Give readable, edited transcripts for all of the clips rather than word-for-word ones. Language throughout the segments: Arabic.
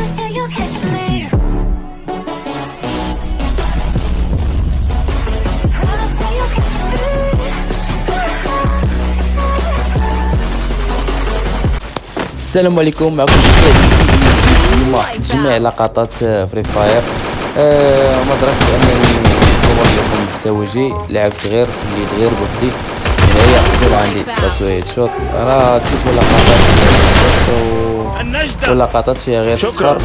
السلام عليكم. معكم اليوم جميع لقطات فري فاير. ما دركش انني نصور لكم محتوى. لعبت غير في الليل غير بوحدي. هنايا جا عندي درت هيد شوت، راه تشوفوا لقطات ولقطات فيها غير صفر.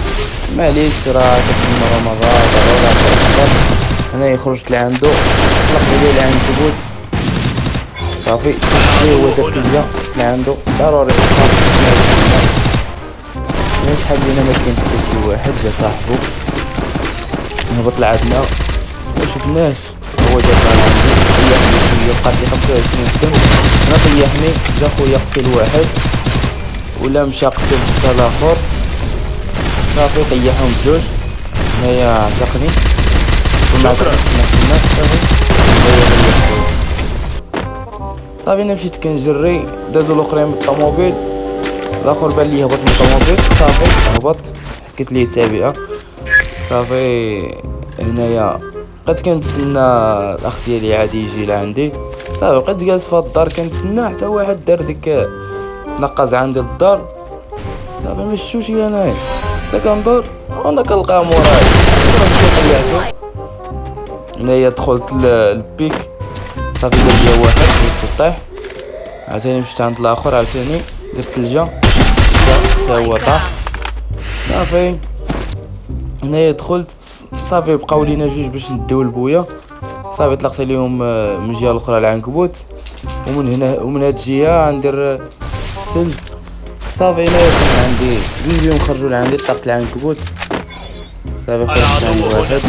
معليش راه كتكون مرة ضروري الصفر. هنايا خرجت لعندو طلقت عليه العنكبوت صافي، شفت فيه هو دار التلجة، مشيت لعندو ضروري الصفر. نسحب لينا ما كاين حتى شي واحد. جا صاحبو هبط لعندنا ما شفناش، هو جا عندي طيحني شويه، بقات لي 25 دم. انا طيحني، جا خويا قتل واحد ولا مشى قتل حتى الاخر صافي، طيحهم بجوج. هنايا عتقني وما عتقنيش كنا خسرنا صافي. صافي انا مشيت كنجري، دازو الاخرين بالطوموبيل، الاخر بان لي هبط من الطوموبيل صافي هبط، حكيت ليه التعبئه صافي. هنايا بقيت كنتسنى الاخ ديالي عادي يجي لعندي صافي، بقيت جالس في الدار كنتسنى حتى واحد دار ديك نقز عندي الدار صافي. ما شفتوش انايا حتى كندور وانا كنلقاه موراي طلعتو. هنايا دخلت البيك صافي، دار ليا واحد بغيت طيح، عاوتاني مشيت عند الاخر، عاوتاني درت التلجة حتى هو طاح صافي. هنايا دخلت صافي، بقاو لينا جوج باش نديو البويا صافي. طلقت عليهم من الجهه الاخرى العنكبوت، ومن هنا ومن هاد الجهه ندير تلج صافي. هنايا كان عندي جوج بيهم خرجوا لعندي، طلقت العنكبوت صافي، خرجت عند واحد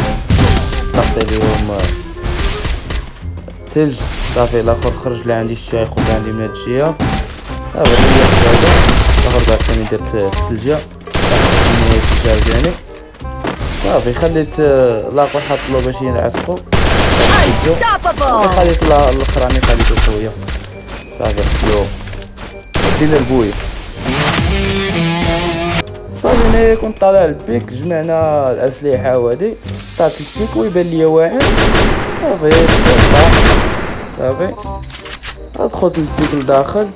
طلقت عليهم تلج صافي. الاخر خرج لعندي الشاي ياخد عندي من هاد الجهه صافي، الاخر بعد ثاني درت التلجة نهاية التلجة عاوتاني صافي. خليت لاقو حطلو باش ينعتقو صافي، خليت الاخراني خليتو خويا صافي، قتلو دينا البويا صافي. هنايا كنت طالع البيك، جمعنا الاسلحه وهادي، طلعت البيك ويبان ليا واحد صافي صافي. ادخلت البيك لداخل،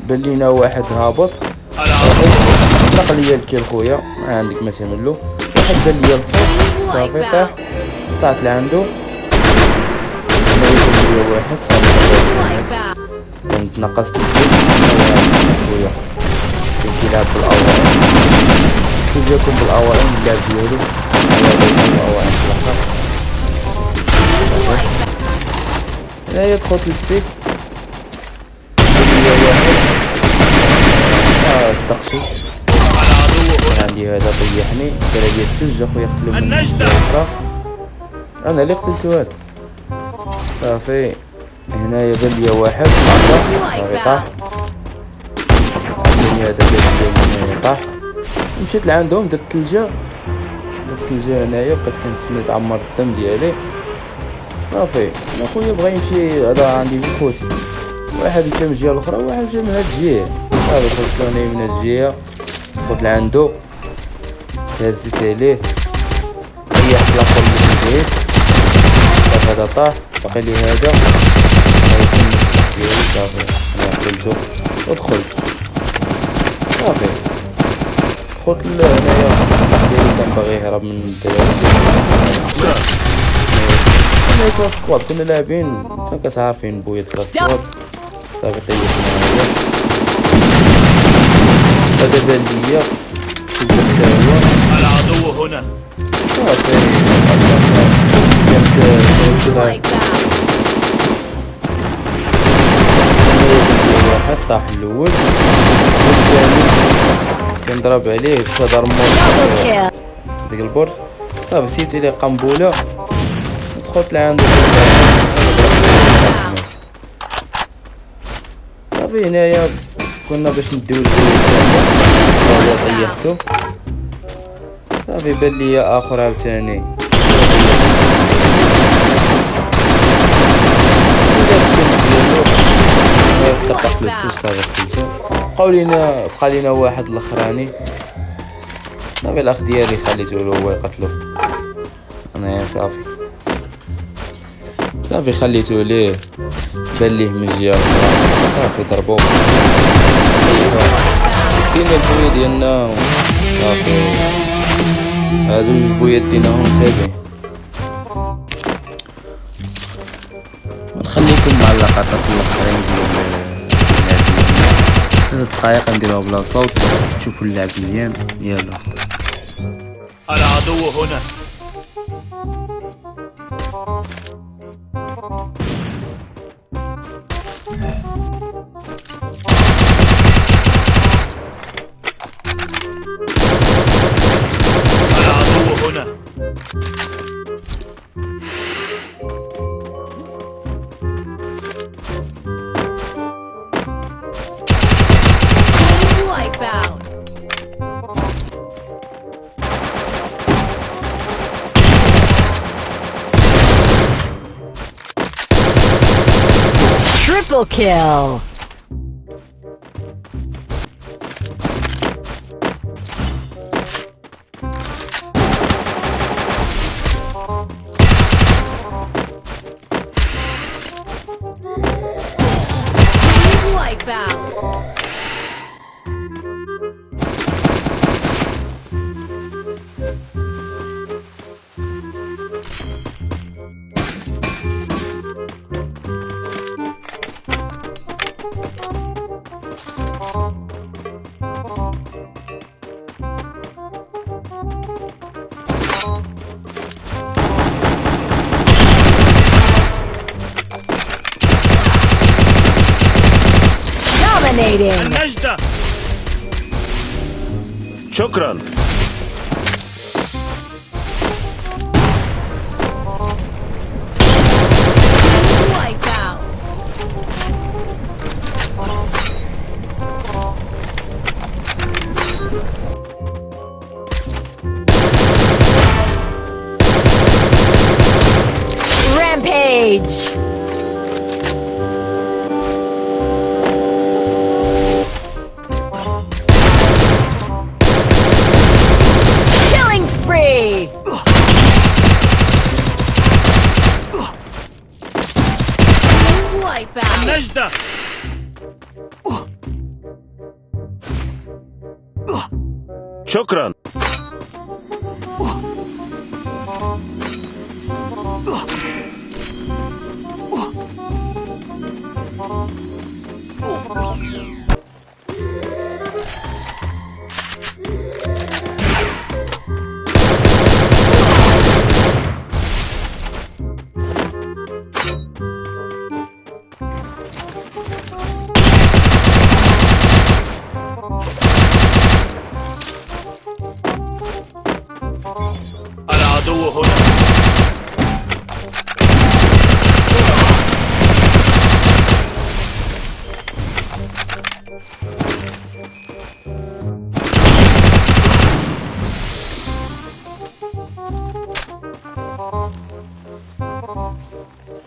بان لينا واحد هابط طلق ليا الكيل خويا، ما عندك ما تعملو. واحد بان ليا الفوق صافي، طاح طلعت لعندو. هنايا بان ليا واحد صافي، كنت نقصت الكيل خويا. كان كيلعب بالاوائل، كي جاكم بالاوائل اللعب ديالو بالاوائل في الاخر. هنايا دخلت البيك استقشي عندي هذا طيحني، دار لي التلج اخويا، قتلو من الاخرى، انا اللي قتلتو هذا صافي. هنايا بان ليا واحد صافي طاح، عاوتاني هذا بان ليا من هنا طاح، مشيت لعندهم درت التلجة هنايا، بقيت كنتسنى تعمر الدم ديالي صافي. انا خويا بغا يمشي، هذا عندي جوج خوتي، واحد مشى من الجهه الاخرى وواحد مشى من هاد الجهه صافي. دخلت له من هاد الجهه، دخلت لعندو تهزيت عليه، ريحت الاخر اللي بعيد صافي، هذا طاح، باقي لي هذا ديالي صافي. انا قتلتو ودخلت صافي. دخلت لهنايا الاخ ديالي كان باغي يهرب من الدراري، هنايا كلاس سكواد كنا لاعبين، نتا كتعرفين بويا كلاس سكواد صافي. طيحنا هذا بان ليا شلت حتى هو العدو هنا صافي. كانت موجودة واحد طاح الاول، الثاني كنضرب عليه مشى ضرب موت ديك البرج صافي. سيبت عليه قنبله، دخلت لعندو صافي. هنايا كنا باش نديو البوية الثانية، هذا طيحتو صافي. بان ليا اخر عاوتاني طبقت له التلج صافي، قتلتو. بقى لينا واحد الاخراني صافي الاخ ديالي خليته له هو يقتلو، انا صافي خليته ليه، بان ليه من الجهه الاخرى صافي ضربو. دينا البويا ديالنا صافي، هادو جوج بويات ديناهم تابعين. ونخليكم مع اللقطات الاخرين ديال 3 دقايق نديروها بلا صوت تشوفوا اللعب مزيان. يلا العدو هنا. العدو هنا. Wipeout. Triple kill. Wipeout. Dominating. النجدة. شكرا. Wipeout. Rampage. Killing spree. Wipeout. النجدة. شكرا. العدو هنا.